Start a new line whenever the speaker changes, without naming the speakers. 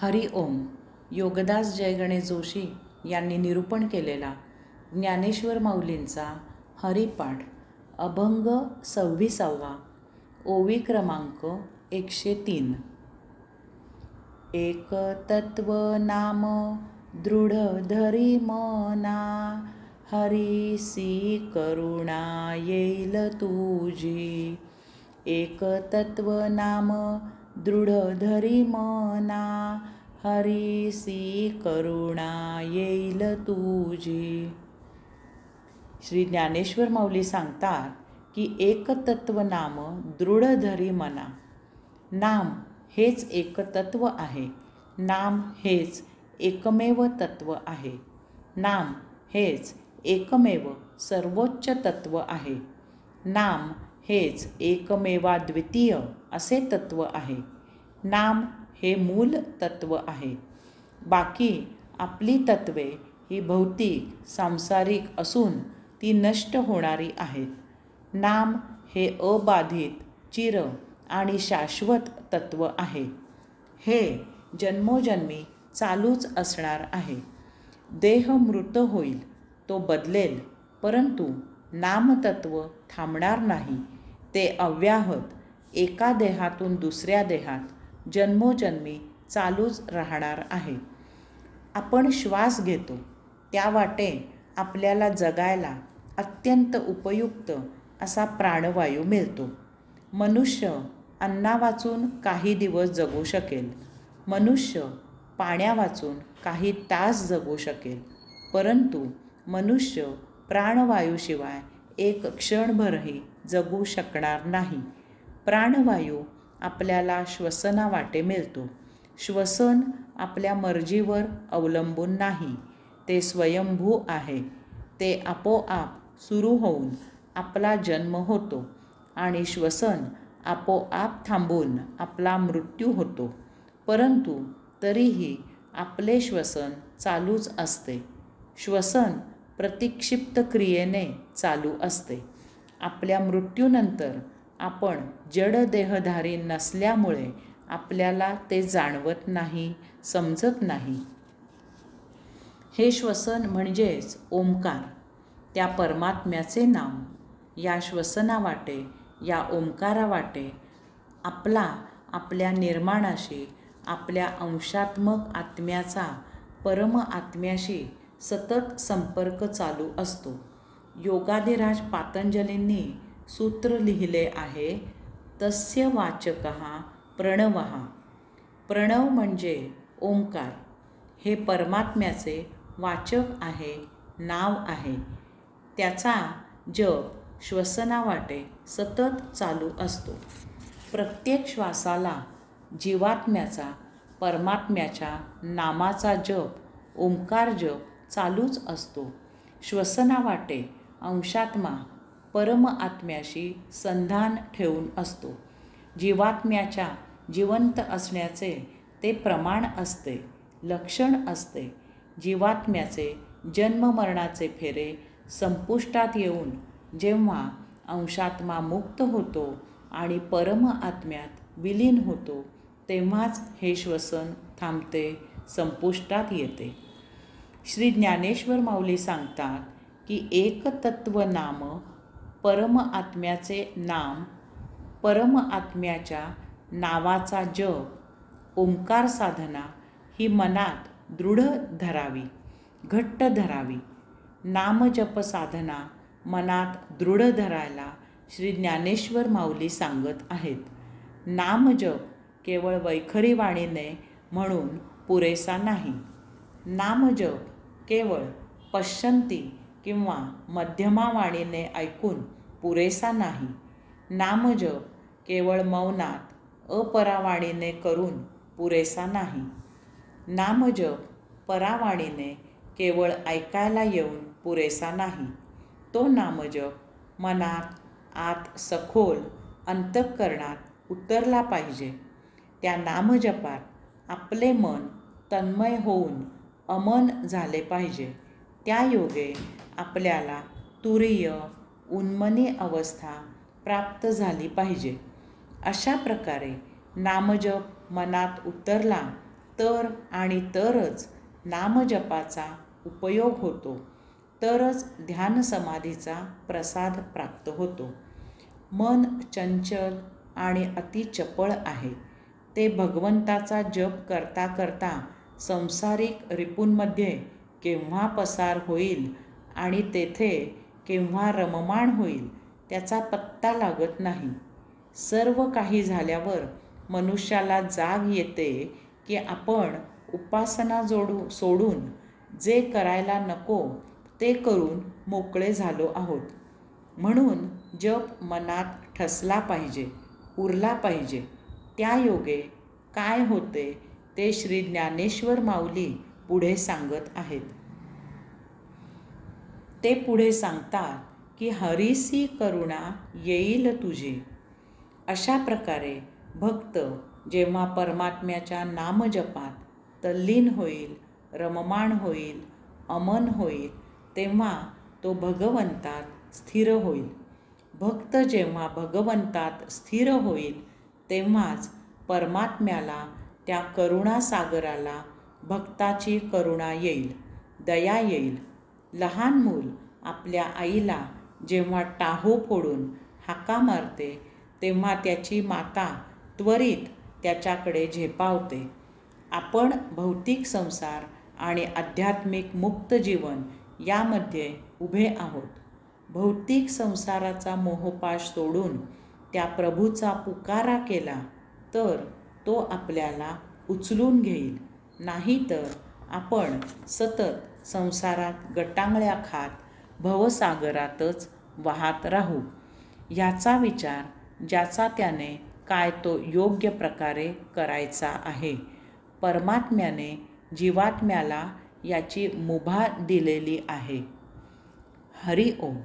हरि ओम. योगदास जय गणेश जोशी यांनी निरूपण केलेला ज्ञानेश्वर माऊलींचा हरिपाठ अभंग 26वा, ओवी क्रमांक 103. एक तत्व नाम दृढ धरी मना, हरीसी करुणा येईल तुझी. एक तत्व नाम दृढ धरी मना, हरीसी करुणा येईल तुझी. श्री ज्ञानेश्वर माऊली सांगतात की एक तत्व नाम दृढ धरी मना. नाम हेच एक तत्व आहे. नाम हेच एकमेव तत्व आहे. नाम हेच एकमेव सर्वोच्च तत्व आहे. नाम हेच एकमेवाद्वितीय असे तत्व आहे. नाम हे मूल तत्व आहे. बाकी आपली तत्वे ही भौतिक सांसारिक असून ती नष्ट होणारी आहेत. नाम हे अबाधित, चिर आणि शाश्वत तत्व आहे. हे जन्मोजन्मी चालूच असणार आहे. देह मृत होईल, तो बदलेल, परंतु नामतत्व थांबणार नाही. ते अव्याहत एका देहातून दुसऱ्या देहात जन्मोजन्मी चालूच राहणार आहे. आपण श्वास घेतो त्या वाटे आपल्याला जगायला अत्यंत उपयुक्त असा प्राणवायू मिळतो. मनुष्य अन्नावाचून काही दिवस जगू शकेल. मनुष्य पाण्यावाचून काही तास जगू शकेल, परंतु मनुष्य प्राणवायूशिवाय एक क्षणभरही जगू शकणार नाही. प्राणवायू आपल्याला श्वसनावाटे मिळतो. श्वसन आपल्या मर्जीवर अवलंबून नाही, ते स्वयंभू आहे. ते आपोआप सुरू होऊन आपला जन्म होतो आणि श्वसन आपोआप थांबून आपला मृत्यू होतो. परंतु तरीही आपले श्वसन चालूच असते. श्वसन प्रतिक्षिप्त क्रियेने चालू असते. आपल्या मृत्यूनंतर आपण जड देहधारी नसल्यामुळे आपल्याला ते जाणवत नाही, समजत नाही. हे श्वसन म्हणजेच ओंकार, त्या परमात्म्याचे नाम. या श्वसनावाटे, या ओंकारावाटे आपल्या निर्माणाशी, आपल्या अंशात्मक आत्म्याचा परम आत्म्याशी सतत संपर्क चालू असतो. योगाधिराज पातंजलींनी सूत्र लिहिले आहे, तस्य वाचकः प्रणवः. प्रणव म्हणजे ओंकार. हे परमात्म्याचे वाचक आहे, नाव आहे. त्याचा जप श्वसनावाटे सतत चालू असतो. प्रत्येक श्वासाला जीवात्म्याचा, परमात्म्याच्या नामाचा जप, ओंकार जप चालूच असतो. श्वसनावाटे अंशात्मा परम आत्म्याशी संधान ठेवून असतो. जीवात्म्याच्या जिवंत असण्याचे ते प्रमाण असते, लक्षण असते. जीवात्म्याचे जन्ममरणाचे फेरे संपुष्टात येऊन जेव्हा अंशात्मा मुक्त होतो आणि परम आत्म्यात विलीन होतो, तेव्हाच हे श्वसन थांबते, संपुष्टात येते. श्री ज्ञानेश्वर माऊली सांगतात की एक तत्व नाम, परम आत्म्याचे नाम, परम आत्म्याच्या नावाचा जप, ओंकार साधना ही मनात दृढ धरावी, घट्ट धरावी. नामजप साधना मनात दृढ धरायला श्री ज्ञानेश्वर माऊली सांगत आहेत. नामजप केवळ वैखरी वाणीने म्हणून पुरेसा नाही. नामजप केवळ पश्चंती किंवा मध्यमा वाणीने ऐकून पुरेसा नाही. नामजप केवळ मौनात अपरावाणीने करून पुरेसा नाही. नामजप परावाणीने केवळ ऐकायला येऊन पुरेसा नाही. तो नामजप मनात आत सखोल अंतःकरणात उतरला पाहिजे. त्या नामजपात आपले मन तन्मय होऊन अमन झाले पाहिजे. त्या योगे आपल्याला तुरीय उन्मनी अवस्था प्राप्त झाली पाहिजे. अशा प्रकारे नामजप मनात उतरला तर आणि तरच नामजपाचा उपयोग होतो, तरच ध्यानसमाधीचा प्रसाद प्राप्त होतो. मन चंचल आणि अति चपळ आहे. ते भगवंताचा जप करता करता संसारिक रिपूंमध्ये केव्हा पसार होईल आणि तेथे केव्हा रममाण होईल त्याचा पत्ता लागत नाही. सर्व काही झाल्यावर मनुष्याला जाग येते की आपण उपासना सोडून जे करायला नको ते करून मोकळे झालो आहोत. म्हणून जप मनात ठसला पाहिजे, उरला पाहिजे. त्या योगे काय होते ते श्री ज्ञानेश्वर माऊली पुढे सांगत आहेत. ते पुढे सांगतात की हरीसी करुणा येईल तुझी. अशा प्रकारे भक्त जेव्हा परमात्म्याच्या नामजपात तल्लीन होईल, रममाण होईल, अमन होईल, तेव्हा तो भगवंतात स्थिर होईल. भक्त जेव्हा भगवंतात स्थिर होईल तेव्हाच परमात्म्याला, त्या करुणासागराला भक्ताची करुणा येईल, दया येईल. लहान मूल आपल्या आईला जेव्हा टाहो फोडून हाका मारते तेव्हा त्याची माता त्वरित त्याच्याकडे झेपावते. आपण भौतिक संसार आणि आध्यात्मिक मुक्त जीवन यामध्ये उभे आहोत. भौतिक संसाराचा मोहपाश सोडून त्या प्रभूचा पुकारा केला तर तो आपल्याला उचलून घेईल. नाहीतर आपण सतत संसारात गटांगळ्या खात भवसागरातच वाहत राहू. ह्याचा विचार ज्याचा त्याने काय तो योग्य प्रकारे करायचा आहे. परमात्म्याने जीवात्म्याला याची मुभा दिलेली आहे. हरि ओम.